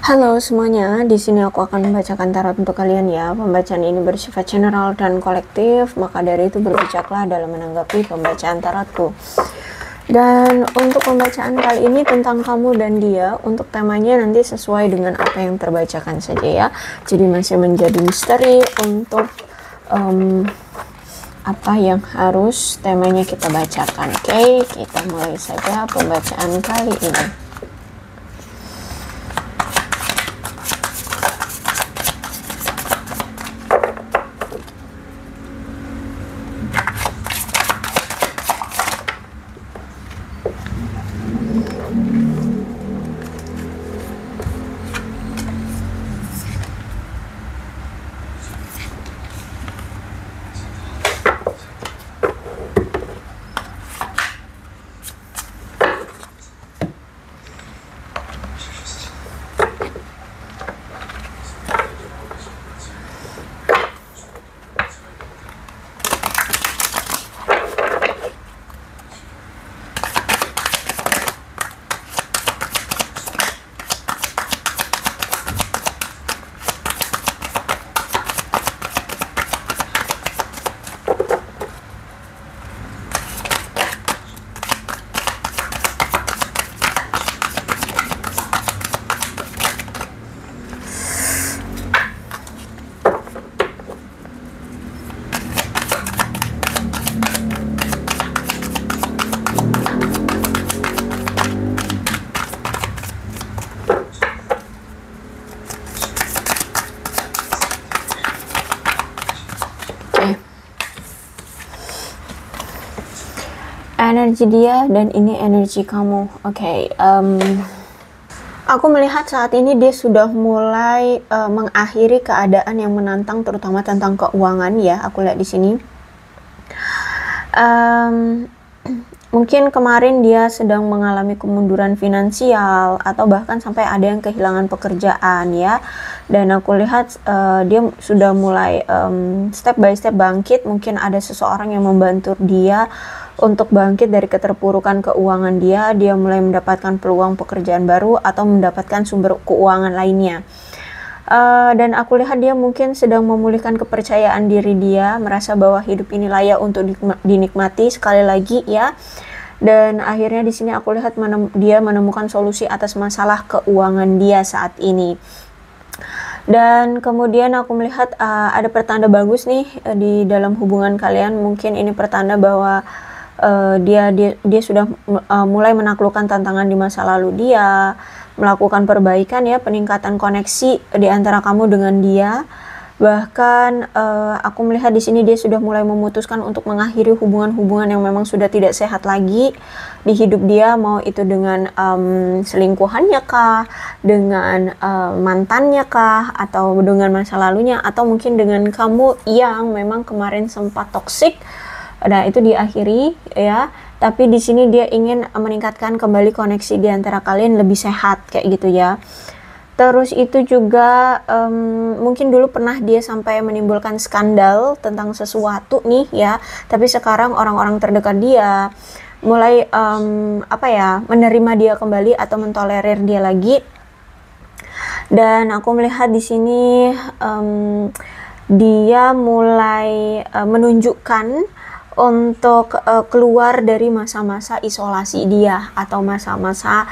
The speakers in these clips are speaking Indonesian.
Halo semuanya, di sini aku akan membacakan tarot untuk kalian ya. Pembacaan ini bersifat general dan kolektif, maka dari itu berbijaklah dalam menanggapi pembacaan tarotku. Dan untuk pembacaan kali ini tentang kamu dan dia, untuk temanya nanti sesuai dengan apa yang terbacakan saja ya. Jadi masih menjadi misteri untuk apa yang harus temanya kita bacakan. Oke, kita mulai saja pembacaan kali ini. Energi dia dan ini energi kamu. Oke, aku melihat saat ini dia sudah mulai mengakhiri keadaan yang menantang, terutama tentang keuangan ya. Aku lihat di sini. Mungkin kemarin dia sedang mengalami kemunduran finansial atau bahkan sampai ada yang kehilangan pekerjaan ya. Dan aku lihat dia sudah mulai step by step bangkit. Mungkin ada seseorang yang membantu dia untuk bangkit dari keterpurukan keuangan dia mulai mendapatkan peluang pekerjaan baru atau mendapatkan sumber keuangan lainnya. Dan aku lihat dia mungkin sedang memulihkan kepercayaan diri dia, merasa bahwa hidup ini layak untuk dinikmati sekali lagi ya. Dan akhirnya di sini aku lihat dia menemukan solusi atas masalah keuangan dia saat ini. Dan kemudian aku melihat ada pertanda bagus nih di dalam hubungan kalian. Mungkin ini pertanda bahwa dia sudah mulai menaklukkan tantangan di masa lalu dia, melakukan perbaikan ya, peningkatan koneksi di antara kamu dengan dia. Bahkan aku melihat di sini dia sudah mulai memutuskan untuk mengakhiri hubungan-hubungan yang memang sudah tidak sehat lagi di hidup dia, mau itu dengan selingkuhannya kah, dengan mantannya kah, atau dengan masa lalunya, atau mungkin dengan kamu yang memang kemarin sempat toksik. Nah, itu diakhiri ya. Tapi di sini dia ingin meningkatkan kembali koneksi di antara kalian lebih sehat kayak gitu ya. Terus itu juga mungkin dulu pernah dia sampai menimbulkan skandal tentang sesuatu nih ya. Tapi sekarang orang-orang terdekat dia mulai menerima dia kembali atau mentolerir dia lagi. Dan aku melihat di sini dia mulai menunjukkan untuk keluar dari masa-masa isolasi dia atau masa-masa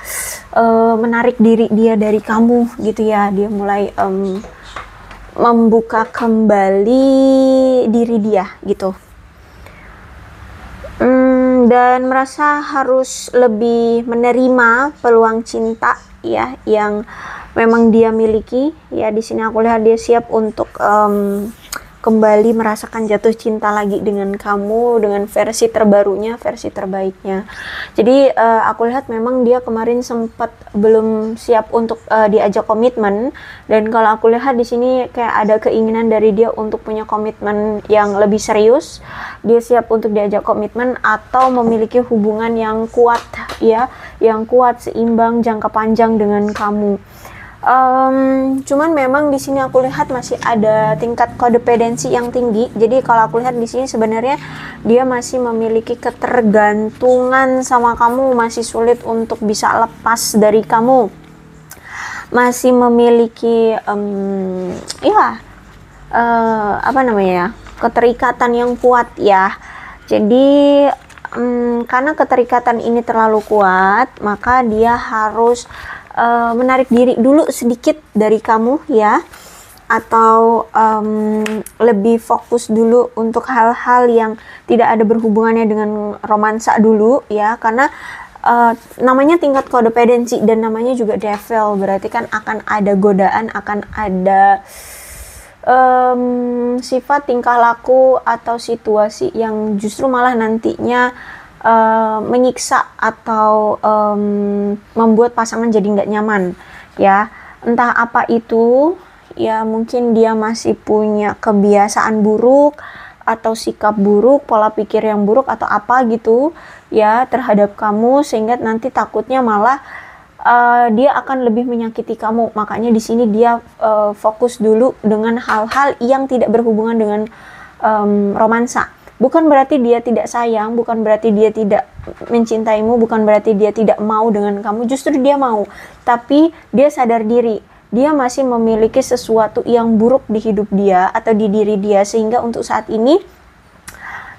menarik diri dia dari kamu gitu ya. Dia mulai membuka kembali diri dia gitu, dan merasa harus lebih menerima peluang cinta ya yang memang dia miliki ya. Di sini aku lihat dia siap untuk kembali merasakan jatuh cinta lagi dengan kamu, dengan versi terbarunya, versi terbaiknya. Jadi aku lihat memang dia kemarin sempat belum siap untuk diajak komitmen, dan kalau aku lihat di sini kayak ada keinginan dari dia untuk punya komitmen yang lebih serius. Dia siap untuk diajak komitmen atau memiliki hubungan yang kuat ya, yang kuat, seimbang, jangka panjang dengan kamu. Cuman memang di sini aku lihat masih ada tingkat kodependensi yang tinggi. Jadi kalau aku lihat di sini sebenarnya dia masih memiliki ketergantungan sama kamu, masih sulit untuk bisa lepas dari kamu. masih memiliki ya apa namanya ya, keterikatan yang kuat ya. Jadi karena keterikatan ini terlalu kuat, maka dia harus menarik diri dulu sedikit dari kamu ya, atau lebih fokus dulu untuk hal-hal yang tidak ada berhubungannya dengan romansa dulu ya, karena namanya tingkat codependency dan namanya juga devil, berarti kan akan ada godaan, akan ada sifat tingkah laku atau situasi yang justru malah nantinya menyiksa atau membuat pasangan jadi nggak nyaman ya. Entah apa itu ya, mungkin dia masih punya kebiasaan buruk atau sikap buruk, pola pikir yang buruk atau apa gitu ya terhadap kamu, sehingga nanti takutnya malah dia akan lebih menyakiti kamu. Makanya di sini dia fokus dulu dengan hal-hal yang tidak berhubungan dengan romansa. Bukan berarti dia tidak sayang, bukan berarti dia tidak mencintaimu, bukan berarti dia tidak mau dengan kamu. Justru dia mau, tapi dia sadar diri. Dia masih memiliki sesuatu yang buruk di hidup dia atau di diri dia, sehingga untuk saat ini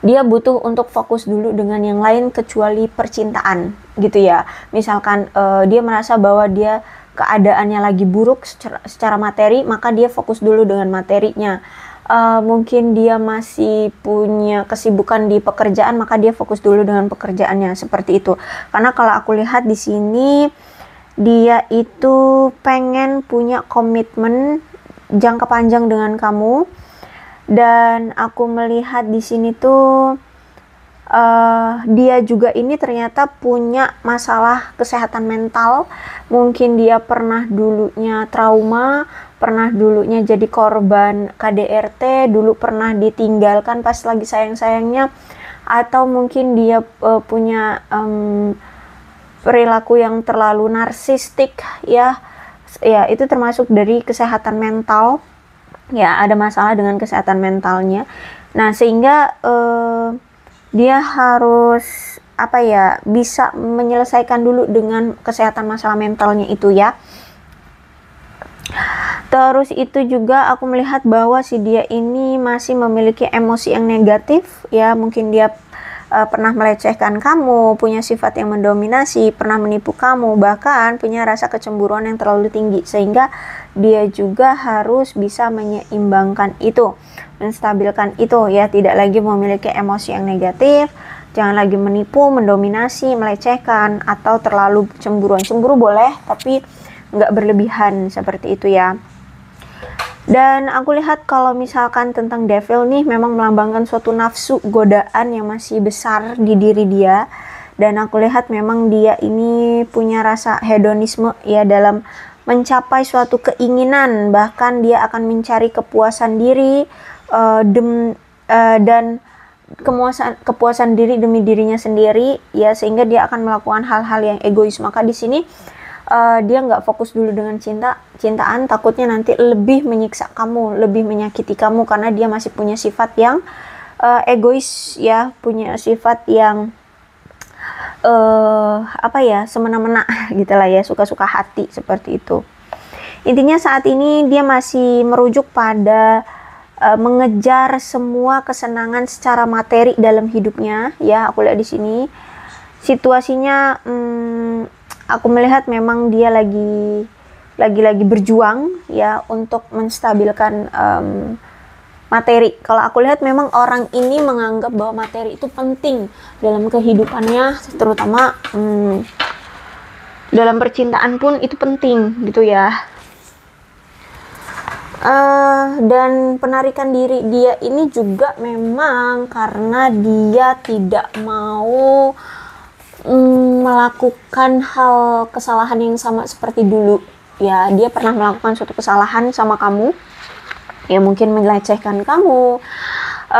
dia butuh untuk fokus dulu dengan yang lain kecuali percintaan gitu ya. Misalkan dia merasa bahwa dia keadaannya lagi buruk secara materi, maka dia fokus dulu dengan materinya. Mungkin dia masih punya kesibukan di pekerjaan, maka dia fokus dulu dengan pekerjaannya, seperti itu. Karena kalau aku lihat di sini dia itu pengen punya komitmen jangka panjang dengan kamu. Dan aku melihat di sini tuh dia juga ini ternyata punya masalah kesehatan mental. Mungkin dia pernah dulunya trauma, pernah dulunya jadi korban KDRT, dulu pernah ditinggalkan pas lagi sayang-sayangnya, atau mungkin dia punya perilaku yang terlalu narsistik ya. Ya, itu termasuk dari kesehatan mental. Ya, ada masalah dengan kesehatan mentalnya. Nah, sehingga dia harus apa ya, bisa menyelesaikan dulu dengan kesehatan masalah mentalnya itu ya. Terus itu juga aku melihat bahwa si dia ini masih memiliki emosi yang negatif ya. Mungkin dia pernah melecehkan kamu, punya sifat yang mendominasi, pernah menipu kamu, bahkan punya rasa kecemburuan yang terlalu tinggi, sehingga dia juga harus bisa menyeimbangkan itu, menstabilkan itu ya, tidak lagi memiliki emosi yang negatif, jangan lagi menipu, mendominasi, melecehkan, atau terlalu cemburuan. Cemburu boleh, tapi nggak berlebihan, seperti itu ya. Dan aku lihat kalau misalkan tentang devil nih, memang melambangkan suatu nafsu godaan yang masih besar di diri dia. Dan aku lihat memang dia ini punya rasa hedonisme ya dalam mencapai suatu keinginan. Bahkan dia akan mencari kepuasan diri dan kepuasan diri demi dirinya sendiri ya, sehingga dia akan melakukan hal-hal yang egois. Maka di sini dia nggak fokus dulu dengan cintaan, takutnya nanti lebih menyiksa kamu, lebih menyakiti kamu, karena dia masih punya sifat yang egois ya, punya sifat yang apa ya, semena-mena gitulah ya, suka-suka hati, seperti itu. Intinya saat ini dia masih merujuk pada mengejar semua kesenangan secara materi dalam hidupnya ya. Aku lihat di sini situasinya aku melihat memang dia lagi berjuang ya untuk menstabilkan materi. Kalau aku lihat memang orang ini menganggap bahwa materi itu penting dalam kehidupannya, terutama dalam percintaan pun itu penting gitu ya. Dan penarikan diri dia ini juga memang karena dia tidak mau melakukan hal kesalahan yang sama seperti dulu ya. Dia pernah melakukan suatu kesalahan sama kamu ya, mungkin melecehkan kamu,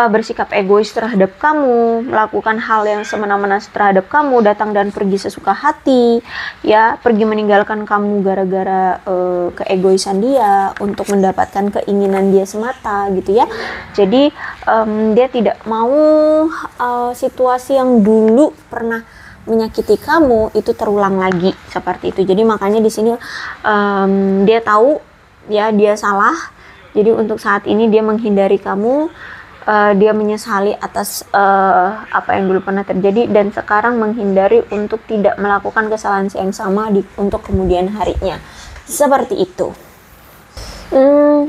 bersikap egois terhadap kamu, melakukan hal yang semena-mena terhadap kamu, datang dan pergi sesuka hati ya, pergi meninggalkan kamu gara-gara keegoisan dia untuk mendapatkan keinginan dia semata gitu ya. Jadi dia tidak mau situasi yang dulu pernah menyakiti kamu itu terulang lagi seperti itu. Jadi makanya di sini dia tahu ya dia salah. Jadi untuk saat ini dia menghindari kamu, dia menyesali atas apa yang dulu pernah terjadi dan sekarang menghindari untuk tidak melakukan kesalahan yang sama untuk kemudian harinya. Seperti itu.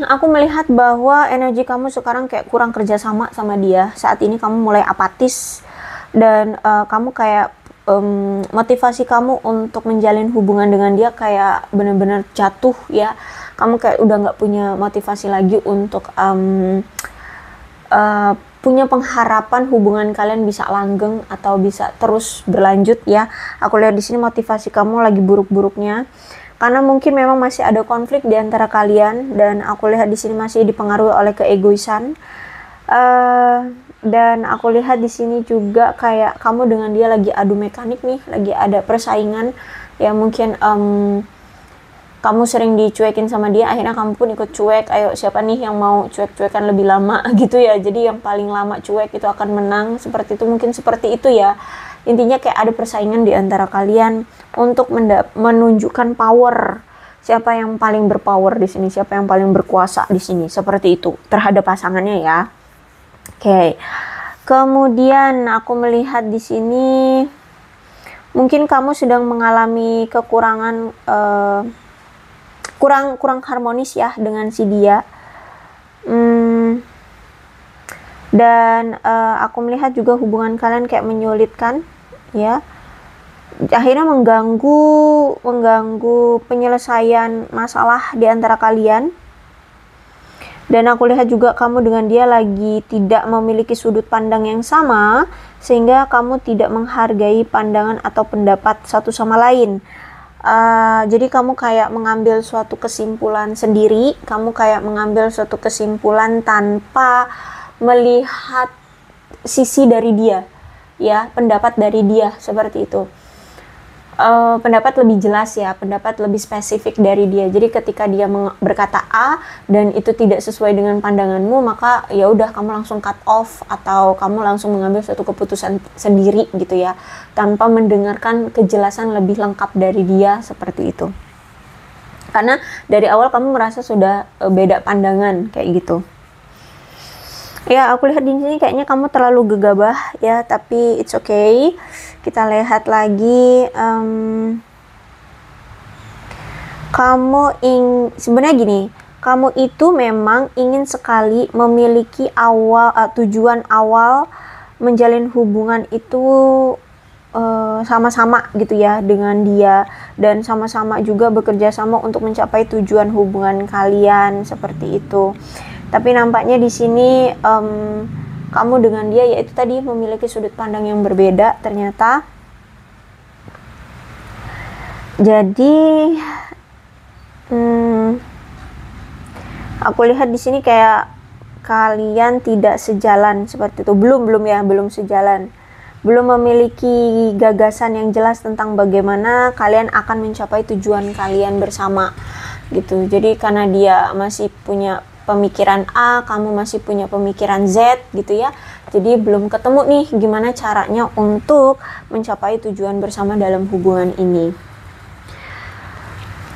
Aku melihat bahwa energi kamu sekarang kayak kurang kerjasama sama dia. Saat ini kamu mulai apatis dan kamu kayak motivasi kamu untuk menjalin hubungan dengan dia kayak benar-benar jatuh ya. Kamu kayak udah nggak punya motivasi lagi untuk punya pengharapan hubungan kalian bisa langgeng atau bisa terus berlanjut ya. Aku lihat di sini motivasi kamu lagi buruk-buruknya. Karena mungkin memang masih ada konflik di antara kalian dan aku lihat di sini masih dipengaruhi oleh keegoisan. Dan aku lihat di sini juga kayak kamu dengan dia lagi adu mekanik nih, lagi ada persaingan ya. Mungkin kamu sering dicuekin sama dia, akhirnya kamu pun ikut cuek. Ayo siapa nih yang mau cuek-cuekan lebih lama gitu ya. Jadi yang paling lama cuek itu akan menang, seperti itu. Mungkin seperti itu ya. Intinya kayak ada persaingan di antara kalian untuk menunjukkan power. Siapa yang paling berpower di sini, siapa yang paling berkuasa di sini, seperti itu terhadap pasangannya ya. Oke. Kemudian aku melihat di sini mungkin kamu sedang mengalami kekurangan kurang harmonis ya dengan si dia. Dan aku melihat juga hubungan kalian kayak menyulitkan ya, akhirnya mengganggu penyelesaian masalah di antara kalian. Dan aku lihat juga kamu dengan dia lagi tidak memiliki sudut pandang yang sama, sehingga kamu tidak menghargai pandangan atau pendapat satu sama lain. Jadi kamu kayak mengambil suatu kesimpulan sendiri, kamu kayak mengambil suatu kesimpulan tanpa melihat sisi dari dia ya, pendapat dari dia, seperti itu. Pendapat lebih jelas ya, pendapat lebih spesifik dari dia. Jadi ketika dia berkata A dan itu tidak sesuai dengan pandanganmu, maka ya udah kamu langsung cut off atau kamu langsung mengambil suatu keputusan sendiri gitu ya, tanpa mendengarkan kejelasan lebih lengkap dari dia, seperti itu. Karena dari awal kamu merasa sudah beda pandangan kayak gitu. Ya, aku lihat di sini kayaknya kamu terlalu gegabah ya, tapi it's okay. Kita lihat lagi. Sebenarnya gini, kamu itu memang ingin sekali memiliki tujuan awal menjalin hubungan itu sama-sama gitu ya dengan dia, dan sama-sama juga bekerja sama untuk mencapai tujuan hubungan kalian, seperti itu. Tapi nampaknya di sini kamu dengan dia yaitu tadi memiliki sudut pandang yang berbeda ternyata. Jadi aku lihat di sini kayak kalian tidak sejalan, seperti itu. Belum sejalan. Belum memiliki gagasan yang jelas tentang bagaimana kalian akan mencapai tujuan kalian bersama gitu. Jadi karena dia masih punya pemikiran A, kamu masih punya pemikiran Z gitu ya. Jadi belum ketemu nih gimana caranya untuk mencapai tujuan bersama dalam hubungan ini.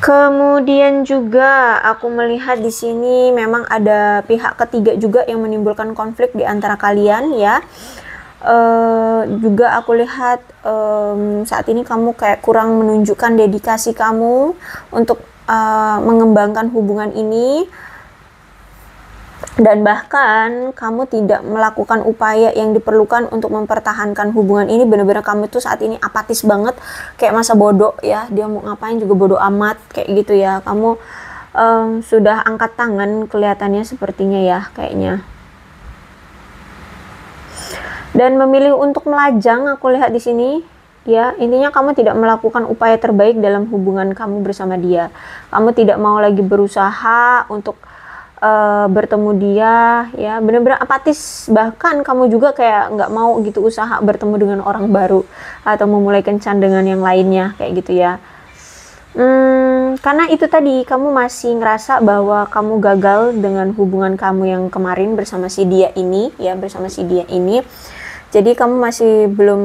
Kemudian juga aku melihat di sini memang ada pihak ketiga juga yang menimbulkan konflik di antara kalian ya. Juga aku lihat saat ini kamu kayak kurang menunjukkan dedikasi kamu untuk mengembangkan hubungan ini. Dan bahkan kamu tidak melakukan upaya yang diperlukan untuk mempertahankan hubungan ini. Benar-benar kamu tuh saat ini apatis banget, kayak masa bodoh ya, dia mau ngapain juga bodoh amat kayak gitu ya. Kamu sudah angkat tangan kelihatannya sepertinya ya, kayaknya. Dan memilih untuk melajang, aku lihat di sini ya. Intinya kamu tidak melakukan upaya terbaik dalam hubungan kamu bersama dia. Kamu tidak mau lagi berusaha untuk bertemu dia ya, benar-benar apatis. Bahkan kamu juga kayak nggak mau gitu usaha bertemu dengan orang baru atau memulai kencan dengan yang lainnya kayak gitu ya. Karena itu tadi kamu masih ngerasa bahwa kamu gagal dengan hubungan kamu yang kemarin bersama si dia ini ya, bersama si dia ini. Jadi kamu masih belum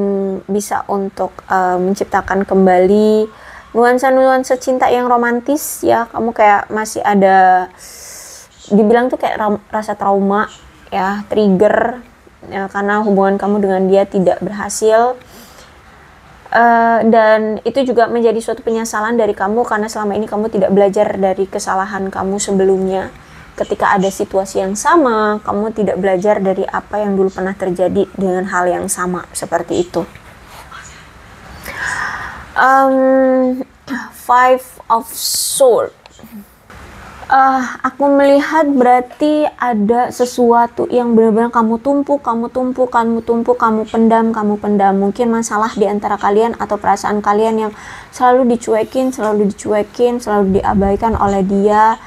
bisa untuk menciptakan kembali nuansa-nuansa cinta yang romantis ya. Kamu kayak masih ada, dibilang tuh kayak rasa trauma ya, trigger ya, karena hubungan kamu dengan dia tidak berhasil. Dan itu juga menjadi suatu penyesalan dari kamu karena selama ini kamu tidak belajar dari kesalahan kamu sebelumnya. Ketika ada situasi yang sama, kamu tidak belajar dari apa yang dulu pernah terjadi dengan hal yang sama seperti itu. Five of Swords. Aku melihat berarti ada sesuatu yang benar-benar kamu pendam. Mungkin masalah di antara kalian atau perasaan kalian yang selalu dicuekin, selalu diabaikan oleh dia.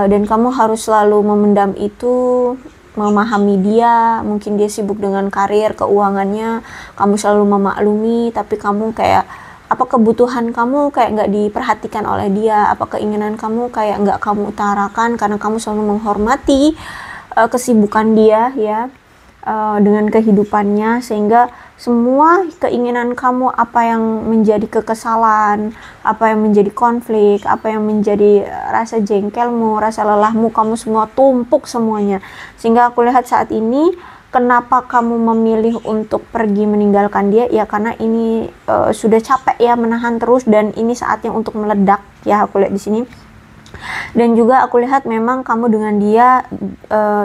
Dan kamu harus selalu memendam itu, memahami dia. Mungkin dia sibuk dengan karir, keuangannya, kamu selalu memaklumi, tapi kamu kayak apa kebutuhan kamu kayak nggak diperhatikan oleh dia, apa keinginan kamu kayak nggak kamu utarakan karena kamu selalu menghormati kesibukan dia ya, dengan kehidupannya, sehingga semua keinginan kamu, apa yang menjadi kekesalan, apa yang menjadi konflik, apa yang menjadi rasa jengkelmu, rasa lelahmu, kamu semua tumpuk semuanya. Sehingga aku lihat saat ini kenapa kamu memilih untuk pergi meninggalkan dia ya, karena ini sudah capek ya menahan terus, dan ini saatnya untuk meledak ya, aku lihat di sini. Dan juga aku lihat memang kamu dengan dia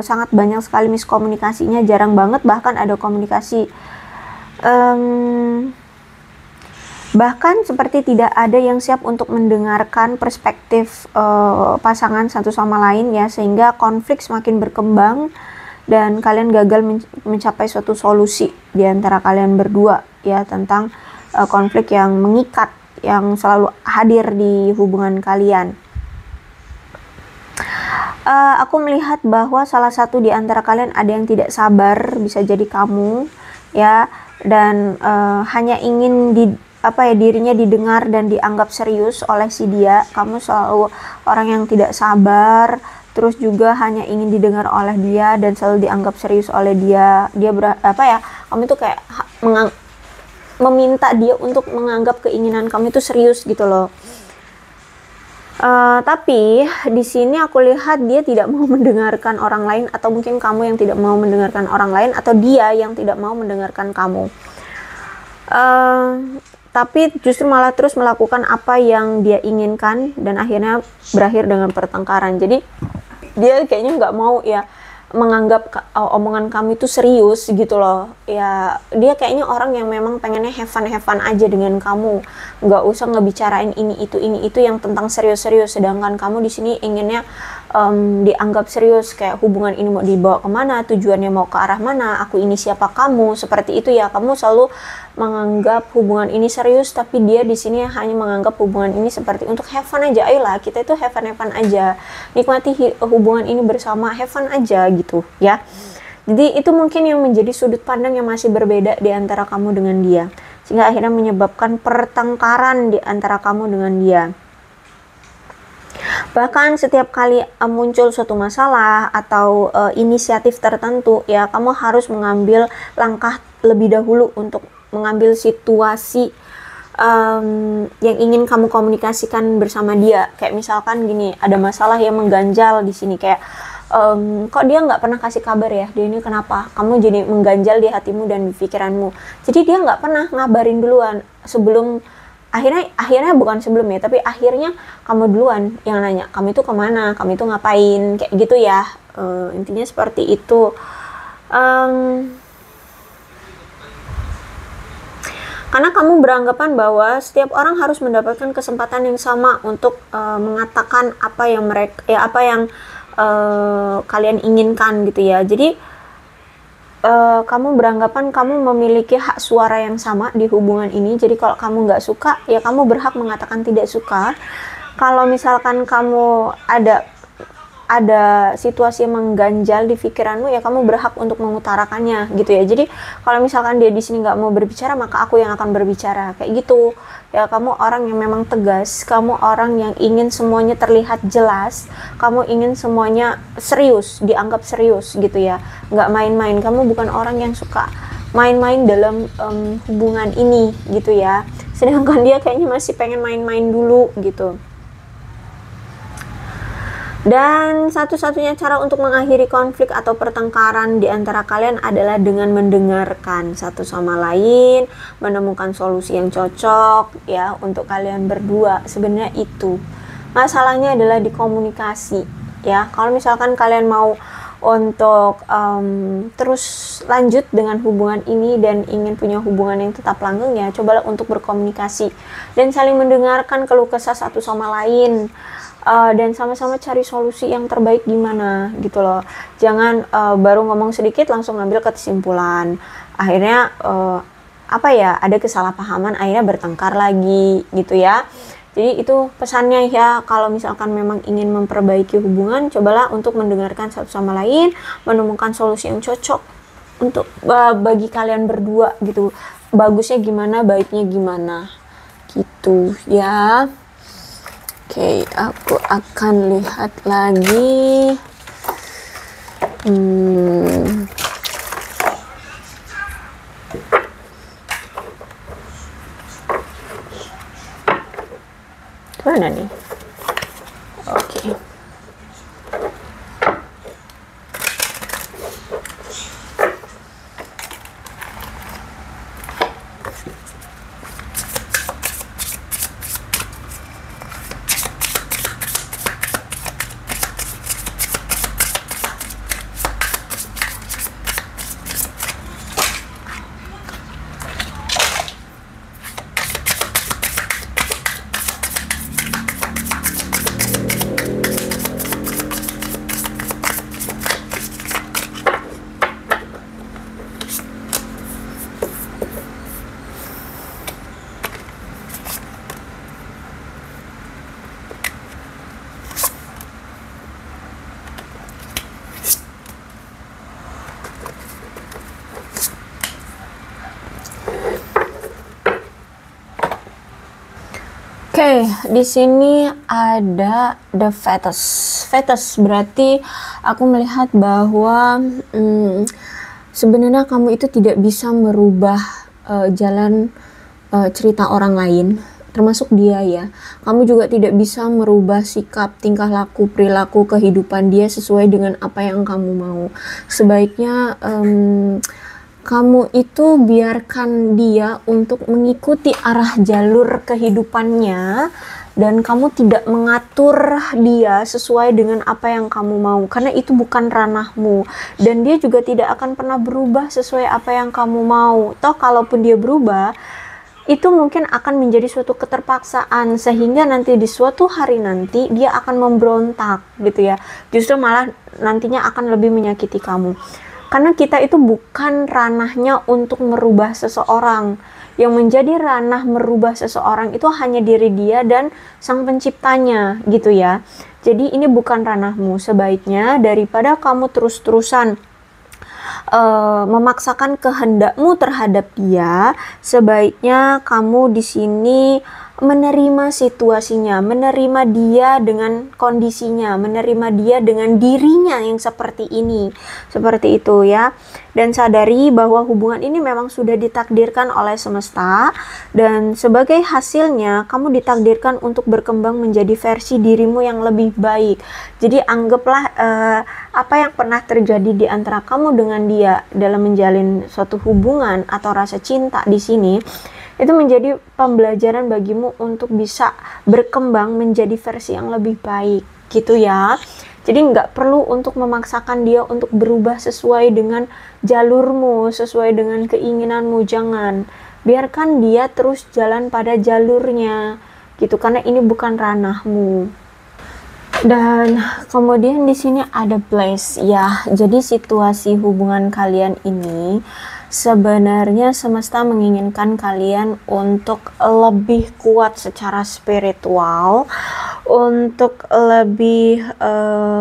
sangat banyak sekali miskomunikasinya, jarang banget bahkan ada komunikasi, bahkan seperti tidak ada yang siap untuk mendengarkan perspektif pasangan satu sama lain ya, sehingga konflik semakin berkembang dan kalian gagal mencapai suatu solusi di antara kalian berdua ya, tentang konflik yang mengikat yang selalu hadir di hubungan kalian. Aku melihat bahwa salah satu di antara kalian ada yang tidak sabar, bisa jadi kamu ya, dan hanya ingin dirinya didengar dan dianggap serius oleh si dia. Kamu selalu orang yang tidak sabar, terus juga hanya ingin didengar oleh dia dan selalu dianggap serius oleh dia. Kamu itu kayak meminta dia untuk menganggap keinginan kamu itu serius gitu loh. Tapi di sini aku lihat dia tidak mau mendengarkan orang lain, atau mungkin kamu yang tidak mau mendengarkan orang lain, atau dia yang tidak mau mendengarkan kamu. Tapi justru malah terus melakukan apa yang dia inginkan dan akhirnya berakhir dengan pertengkaran. Jadi dia kayaknya nggak mau ya menganggap omongan kamu itu serius gitu loh ya. Dia kayaknya orang yang memang pengennya have fun aja dengan kamu, nggak usah ngebicarain ini itu yang tentang serius-serius, sedangkan kamu di sini inginnya dianggap serius, kayak hubungan ini mau dibawa kemana, tujuannya mau ke arah mana, aku ini siapa kamu, seperti itu ya. Kamu selalu menganggap hubungan ini serius, tapi dia di sini hanya menganggap hubungan ini seperti untuk have fun aja. Ayolah kita itu have fun aja, nikmati hubungan ini bersama, have fun aja gitu ya. Jadi itu mungkin yang menjadi sudut pandang yang masih berbeda di antara kamu dengan dia, sehingga akhirnya menyebabkan pertengkaran di antara kamu dengan dia. Bahkan setiap kali muncul suatu masalah atau inisiatif tertentu ya, kamu harus mengambil langkah lebih dahulu untuk mengambil situasi yang ingin kamu komunikasikan bersama dia. Kayak misalkan gini, ada masalah yang mengganjal di sini, kayak kok dia nggak pernah kasih kabar ya, dia ini kenapa, kamu jadi mengganjal di hatimu dan di pikiranmu. Jadi dia nggak pernah ngabarin duluan sebelum, akhirnya bukan sebelum ya, tapi akhirnya kamu duluan yang nanya, kamu itu kemana, kamu itu ngapain, kayak gitu ya. Intinya seperti itu. Karena kamu beranggapan bahwa setiap orang harus mendapatkan kesempatan yang sama untuk mengatakan apa yang kalian inginkan gitu ya. Jadi kamu beranggapan kamu memiliki hak suara yang sama di hubungan ini. Jadi kalau kamu nggak suka ya kamu berhak mengatakan tidak suka. Kalau misalkan kamu ada situasi yang mengganjal di pikiranmu ya kamu berhak untuk mengutarakannya gitu ya. Jadi kalau misalkan dia di sini nggak mau berbicara, maka aku yang akan berbicara, kayak gitu ya. Kamu orang yang memang tegas, kamu orang yang ingin semuanya terlihat jelas, kamu ingin semuanya serius, dianggap serius gitu ya, nggak main-main. Kamu bukan orang yang suka main-main dalam hubungan ini gitu ya, sedangkan dia kayaknya masih pengen main-main dulu gitu. Dan satu-satunya cara untuk mengakhiri konflik atau pertengkaran di antara kalian adalah dengan mendengarkan satu sama lain, menemukan solusi yang cocok ya untuk kalian berdua. Sebenarnya itu masalahnya adalah di komunikasi ya. Kalau misalkan kalian mau untuk terus lanjut dengan hubungan ini dan ingin punya hubungan yang tetap langgeng, ya cobalah untuk berkomunikasi dan saling mendengarkan keluh kesah satu sama lain. Dan sama-sama cari solusi yang terbaik gimana gitu loh. Jangan baru ngomong sedikit langsung ngambil kesimpulan. Akhirnya ada kesalahpahaman, akhirnya bertengkar lagi gitu ya. Jadi itu pesannya ya, kalau misalkan memang ingin memperbaiki hubungan, cobalah untuk mendengarkan satu sama lain, menemukan solusi yang cocok untuk bagi kalian berdua gitu. Bagusnya gimana, baiknya gimana gitu ya. Oke, aku akan lihat lagi. Mana nih? Oke. Oke, di sini ada the fetus. Fetus berarti aku melihat bahwa sebenarnya kamu itu tidak bisa merubah jalan cerita orang lain, termasuk dia ya. Kamu juga tidak bisa merubah sikap, tingkah laku, perilaku, kehidupan dia sesuai dengan apa yang kamu mau. Sebaiknya kamu itu biarkan dia untuk mengikuti arah jalur kehidupannya, dan kamu tidak mengatur dia sesuai dengan apa yang kamu mau, karena itu bukan ranahmu, dan dia juga tidak akan pernah berubah sesuai apa yang kamu mau. Toh kalaupun dia berubah, itu mungkin akan menjadi suatu keterpaksaan, sehingga nanti di suatu hari nanti dia akan memberontak gitu ya, justru malah nantinya akan lebih menyakiti kamu. Karena kita itu bukan ranahnya untuk merubah seseorang. Yang menjadi ranah merubah seseorang itu hanya diri dia dan sang penciptanya gitu ya. Jadi ini bukan ranahmu. Sebaiknya daripada kamu terus-terusan memaksakan kehendakmu terhadap dia, sebaiknya kamu di sini menerima situasinya, menerima dia dengan kondisinya, menerima dia dengan dirinya yang seperti ini, seperti itu ya. Dan sadari bahwa hubungan ini memang sudah ditakdirkan oleh semesta, dan sebagai hasilnya kamu ditakdirkan untuk berkembang menjadi versi dirimu yang lebih baik. Jadi anggaplah apa yang pernah terjadi di antara kamu dengan dia dalam menjalin suatu hubungan atau rasa cinta di sini, itu menjadi pembelajaran bagimu untuk bisa berkembang menjadi versi yang lebih baik gitu ya. Jadi nggak perlu untuk memaksakan dia untuk berubah sesuai dengan jalurmu, sesuai dengan keinginanmu. Jangan, biarkan dia terus jalan pada jalurnya gitu, karena ini bukan ranahmu. Dan kemudian di sini ada place ya. Jadi situasi hubungan kalian ini sebenarnya semesta menginginkan kalian untuk lebih kuat secara spiritual, untuk lebih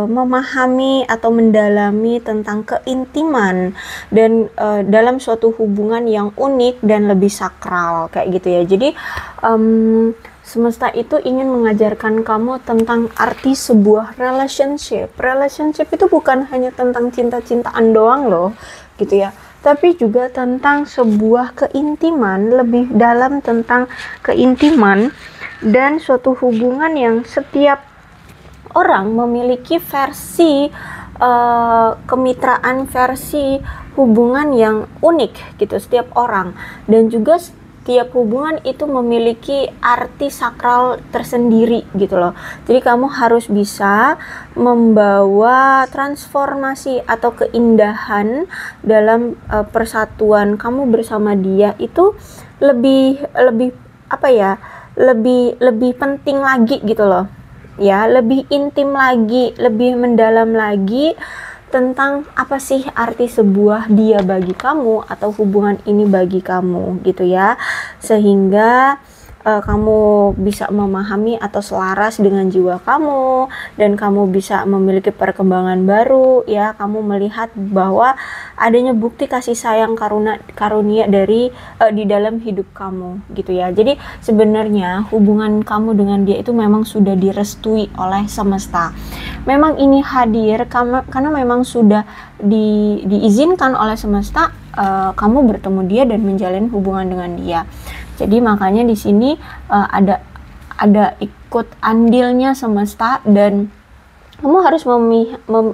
memahami atau mendalami tentang keintiman dan dalam suatu hubungan yang unik dan lebih sakral kayak gitu ya. Jadi semesta itu ingin mengajarkan kamu tentang arti sebuah relationship. Relationship itu bukan hanya tentang cinta-cintaan doang loh gitu ya, tapi juga tentang sebuah keintiman, lebih dalam tentang keintiman dan suatu hubungan yang setiap orang memiliki versi kemitraan, versi hubungan yang unik gitu setiap orang, dan juga setiap hubungan itu memiliki arti sakral tersendiri gitu loh. Jadi kamu harus bisa membawa transformasi atau keindahan dalam persatuan kamu bersama dia itu lebih apa ya, lebih penting lagi gitu loh ya, lebih intim lagi, lebih mendalam lagi tentang apa sih arti sebuah dia bagi kamu atau hubungan ini bagi kamu gitu ya, sehingga kamu bisa memahami atau selaras dengan jiwa kamu, dan kamu bisa memiliki perkembangan baru ya. Kamu melihat bahwa adanya bukti kasih sayang karunia dari di dalam hidup kamu gitu ya. Jadi sebenarnya hubungan kamu dengan dia itu memang sudah direstui oleh semesta. Memang ini hadir karena memang sudah diizinkan oleh semesta kamu bertemu dia dan menjalin hubungan dengan dia. Jadi makanya di sini ada ikut andilnya semesta, dan kamu harus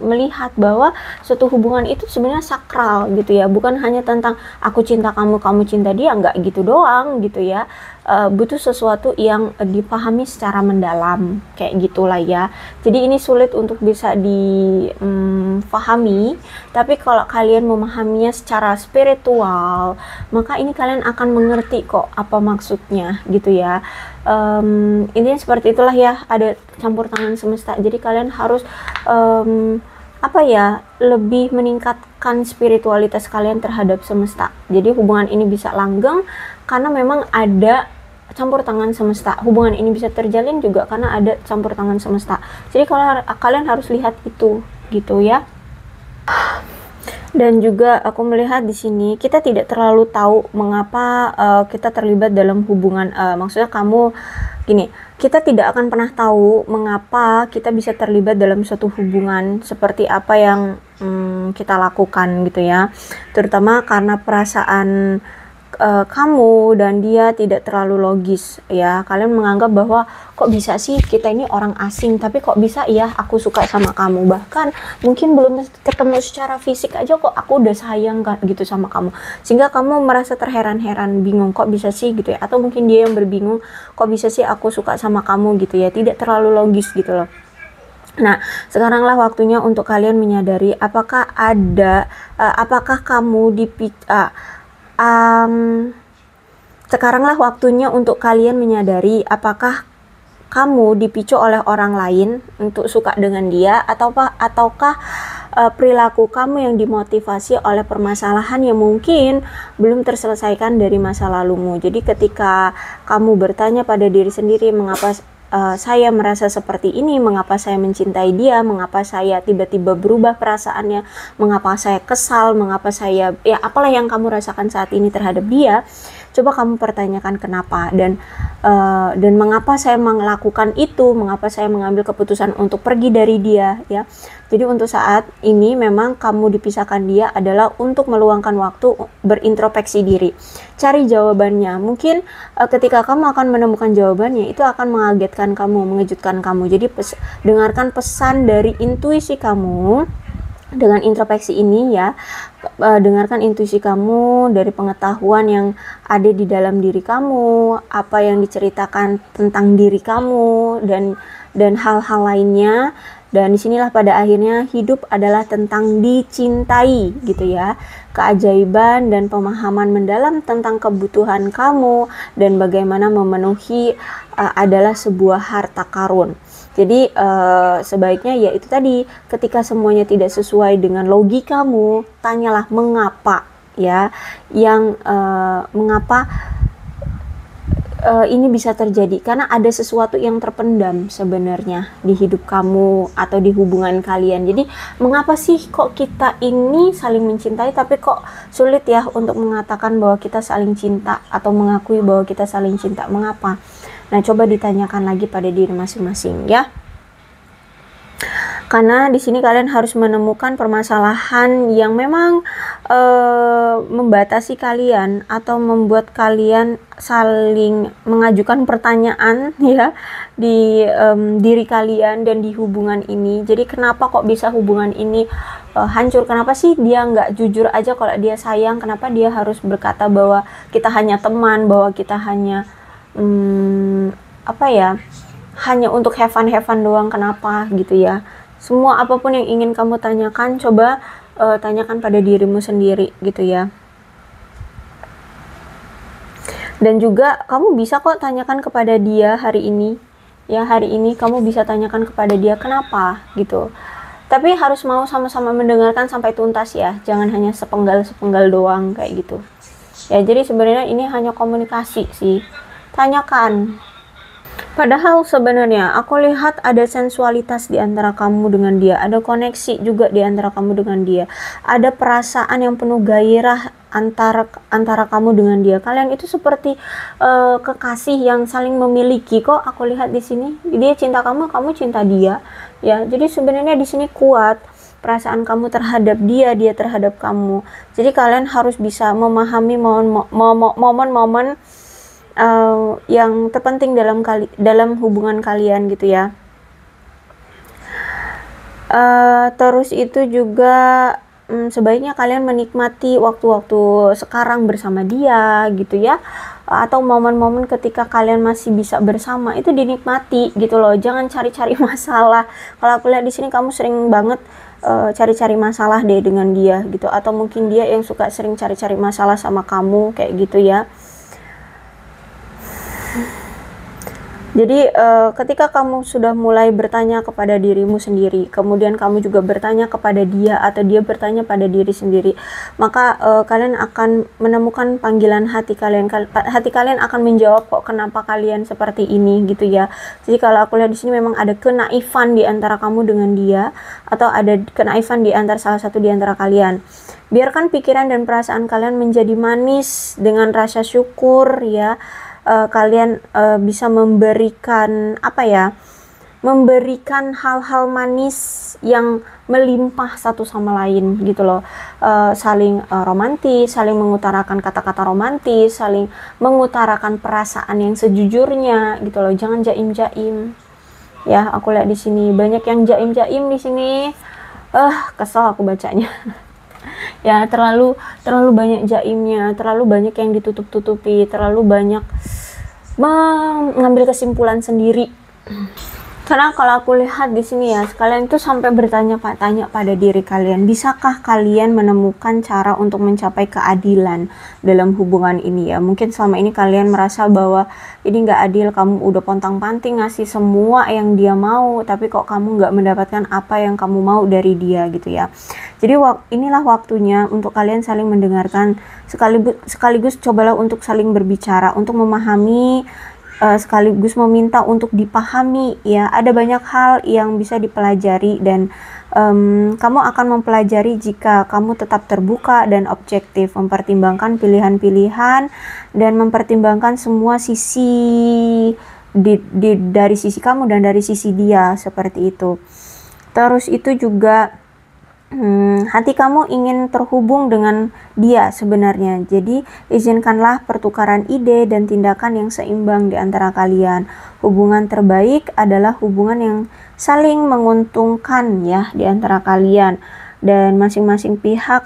melihat bahwa suatu hubungan itu sebenarnya sakral gitu ya, bukan hanya tentang aku cinta kamu, kamu cinta dia, enggak gitu doang gitu ya. Butuh sesuatu yang dipahami secara mendalam kayak gitulah ya. Jadi ini sulit untuk bisa dipahami, tapi kalau kalian memahaminya secara spiritual, maka ini kalian akan mengerti kok apa maksudnya gitu ya. Intinya seperti itulah ya, ada campur tangan semesta. Jadi kalian harus lebih meningkatkan spiritualitas kalian terhadap semesta. Jadi hubungan ini bisa langgeng karena memang ada campur tangan semesta. Hubungan ini bisa terjalin juga karena ada campur tangan semesta. Jadi kalian harus lihat itu gitu ya. Dan juga aku melihat di sini kita tidak terlalu tahu mengapa kita terlibat dalam hubungan, maksudnya kamu gini, kita tidak akan pernah tahu mengapa kita bisa terlibat dalam suatu hubungan seperti apa yang kita lakukan gitu ya, terutama karena perasaan kamu dan dia tidak terlalu logis ya. Kalian menganggap bahwa kok bisa sih kita ini orang asing tapi kok bisa ya aku suka sama kamu, bahkan mungkin belum ketemu secara fisik aja kok aku udah sayang kan gitu sama kamu, sehingga kamu merasa terheran-heran, bingung kok bisa sih gitu ya, atau mungkin dia yang berbingung kok bisa sih aku suka sama kamu gitu ya, tidak terlalu logis gitu loh. Nah, sekaranglah waktunya untuk kalian menyadari apakah kamu sekaranglah waktunya untuk kalian menyadari apakah kamu dipicu oleh orang lain untuk suka dengan dia, ataukah perilaku kamu yang dimotivasi oleh permasalahan yang mungkin belum terselesaikan dari masa lalumu. Jadi ketika kamu bertanya pada diri sendiri, mengapa saya merasa seperti ini, mengapa saya mencintai dia, mengapa saya tiba-tiba berubah perasaannya, mengapa saya kesal, mengapa saya, ya apalah yang kamu rasakan saat ini terhadap dia, coba kamu pertanyakan kenapa, dan mengapa saya melakukan itu, mengapa saya mengambil keputusan untuk pergi dari dia ya. Jadi untuk saat ini memang kamu dipisahkan dia adalah untuk meluangkan waktu berintrospeksi diri, cari jawabannya. Mungkin ketika kamu akan menemukan jawabannya, itu akan mengagetkan kamu, mengejutkan kamu. Jadi dengarkan pesan dari intuisi kamu dengan introspeksi ini ya. Dengarkan intuisi kamu dari pengetahuan yang ada di dalam diri kamu, apa yang diceritakan tentang diri kamu dan hal-hal lainnya. Dan disinilah pada akhirnya hidup adalah tentang dicintai gitu ya. Keajaiban dan pemahaman mendalam tentang kebutuhan kamu dan bagaimana memenuhi adalah sebuah harta karun. Jadi sebaiknya ya itu tadi, ketika semuanya tidak sesuai dengan logikamu, tanyalah mengapa ya, mengapa ini bisa terjadi, karena ada sesuatu yang terpendam sebenarnya di hidup kamu atau di hubungan kalian. Jadi mengapa sih kok kita ini saling mencintai tapi kok sulit ya untuk mengatakan bahwa kita saling cinta atau mengakui bahwa kita saling cinta, mengapa? Nah, coba ditanyakan lagi pada diri masing-masing ya. Karena di sini kalian harus menemukan permasalahan yang memang membatasi kalian atau membuat kalian saling mengajukan pertanyaan ya di diri kalian dan di hubungan ini. Jadi kenapa kok bisa hubungan ini hancur? Kenapa sih dia nggak jujur aja kalau dia sayang? Kenapa dia harus berkata bahwa kita hanya teman, bahwa kita hanya apa ya, hanya untuk have fun doang? Kenapa gitu ya? Semua apapun yang ingin kamu tanyakan, coba tanyakan pada dirimu sendiri gitu ya. Dan juga kamu bisa kok tanyakan kepada dia hari ini. Ya, hari ini kamu bisa tanyakan kepada dia kenapa gitu. Tapi harus mau sama-sama mendengarkan sampai tuntas ya. Jangan hanya sepenggal-sepenggal doang kayak gitu. Ya, jadi sebenarnya ini hanya komunikasi sih. Tanyakan. Padahal sebenarnya aku lihat ada sensualitas di antara kamu dengan dia, ada koneksi juga di antara kamu dengan dia, ada perasaan yang penuh gairah antara kamu dengan dia. Kalian itu seperti kekasih yang saling memiliki kok. Aku lihat di sini dia cinta kamu, kamu cinta dia. Ya, jadi sebenarnya di sini kuat perasaan kamu terhadap dia, dia terhadap kamu. Jadi kalian harus bisa memahami momen-momen yang terpenting dalam hubungan kalian gitu ya. Terus itu juga sebaiknya kalian menikmati waktu-waktu sekarang bersama dia gitu ya, atau momen-momen ketika kalian masih bisa bersama itu dinikmati gitu loh. Jangan cari-cari masalah. Kalau aku lihat di sini kamu sering banget cari-cari masalah deh dengan dia gitu, atau mungkin dia yang suka sering cari-cari masalah sama kamu kayak gitu ya. Jadi ketika kamu sudah mulai bertanya kepada dirimu sendiri, kemudian kamu juga bertanya kepada dia atau dia bertanya pada diri sendiri, maka kalian akan menemukan panggilan hati kalian. Hati kalian akan menjawab kok kenapa kalian seperti ini gitu ya. Jadi kalau aku lihat di sini memang ada kenaifan di antara kamu dengan dia, atau ada kenaifan di antara salah satu di antara kalian. Biarkan pikiran dan perasaan kalian menjadi manis dengan rasa syukur ya. Kalian bisa memberikan apa ya, memberikan hal-hal manis yang melimpah satu sama lain gitu loh. Saling romantis, saling mengutarakan kata-kata romantis, saling mengutarakan perasaan yang sejujurnya gitu loh. Jangan jaim-jaim ya. Aku lihat di sini banyak yang jaim-jaim di sini. Kesel aku bacanya. Ya, terlalu banyak jaimnya, terlalu banyak yang ditutup-tutupi, terlalu banyak mengambil kesimpulan sendiri. Karena kalau aku lihat di sini ya, kalian itu sampai bertanya-tanya pada diri kalian, bisakah kalian menemukan cara untuk mencapai keadilan dalam hubungan ini ya? Mungkin selama ini kalian merasa bahwa ini nggak adil, kamu udah pontang-panting ngasih semua yang dia mau, tapi kok kamu nggak mendapatkan apa yang kamu mau dari dia gitu ya. Jadi inilah waktunya untuk kalian saling mendengarkan, sekaligus cobalah untuk saling berbicara, untuk memahami, sekaligus meminta untuk dipahami ya. Ada banyak hal yang bisa dipelajari dan kamu akan mempelajari jika kamu tetap terbuka dan objektif, mempertimbangkan pilihan-pilihan dan mempertimbangkan semua sisi dari sisi kamu dan dari sisi dia, seperti itu. Terus itu juga hati kamu ingin terhubung dengan dia sebenarnya. Jadi izinkanlah pertukaran ide dan tindakan yang seimbang di antara kalian. Hubungan terbaik adalah hubungan yang saling menguntungkan ya di antara kalian, dan masing-masing pihak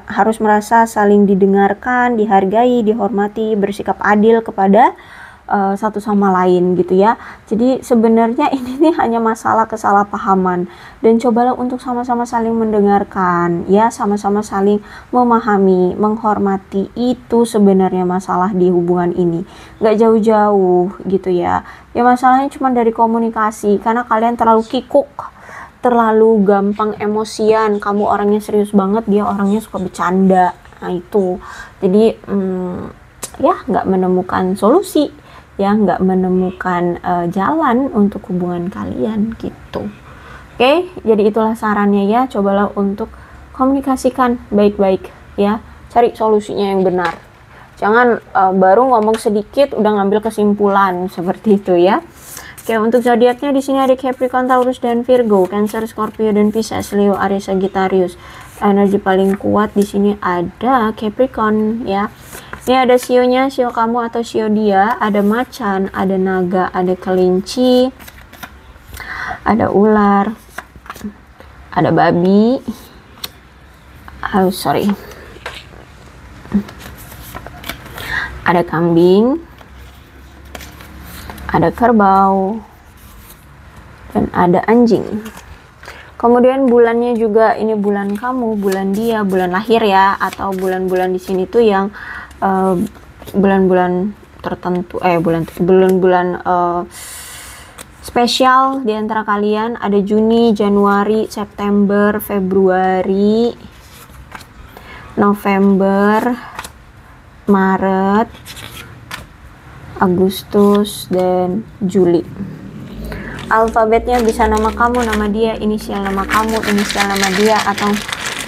harus merasa saling didengarkan, dihargai, dihormati, bersikap adil kepada satu sama lain gitu ya. Jadi sebenarnya ini nih hanya masalah kesalahpahaman, dan cobalah untuk sama-sama saling mendengarkan ya, sama-sama saling memahami, menghormati. Itu sebenarnya masalah di hubungan ini, nggak jauh-jauh gitu ya. Ya masalahnya cuma dari komunikasi, karena kalian terlalu kikuk, terlalu gampang emosian. Kamu orangnya serius banget, dia orangnya suka bercanda. Nah itu jadi ya nggak menemukan solusi ya, nggak menemukan jalan untuk hubungan kalian gitu. Oke, jadi itulah sarannya ya. Cobalah untuk komunikasikan baik-baik ya, cari solusinya yang benar. Jangan baru ngomong sedikit udah ngambil kesimpulan seperti itu ya. Oke, untuk zodiaknya di sini ada Capricorn, Taurus, dan Virgo, Cancer, Scorpio, dan Pisces, Leo, Aries, Sagittarius. Energi paling kuat di sini ada Capricorn ya. Ini ada sionya, sio kamu atau sio dia, ada macan, ada naga, ada kelinci, ada ular, ada babi. Oh, sorry. Ada kambing, ada kerbau, dan ada anjing. Kemudian bulannya juga, ini bulan kamu, bulan dia, bulan lahir ya, atau bulan-bulan di sini tuh yang bulan-bulan tertentu, bulan-bulan spesial di antara kalian. Ada Juni, Januari, September, Februari, November, Maret, Agustus, dan Juli. Alfabetnya bisa nama kamu, nama dia, inisial nama kamu, inisial nama dia, atau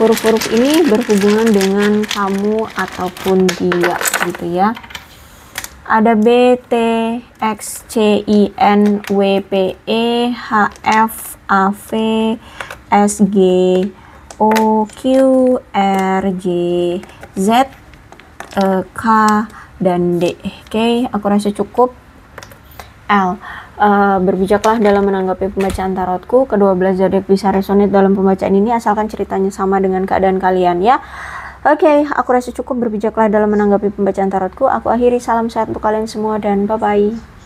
huruf-huruf ini berhubungan dengan kamu ataupun dia gitu ya. Ada B, T, X, C, I, N, W, P, E, H, F, A, V, S, G, O, Q, R, J, Z, K, dan D. Oke, aku rasa cukup. L. Berbijaklah dalam menanggapi pembacaan tarotku. Kedua belas zodiak bisa resonate dalam pembacaan ini asalkan ceritanya sama dengan keadaan kalian ya. Oke, aku rasa cukup. Berbijaklah dalam menanggapi pembacaan tarotku. Aku akhiri, salam sehat untuk kalian semua dan bye bye.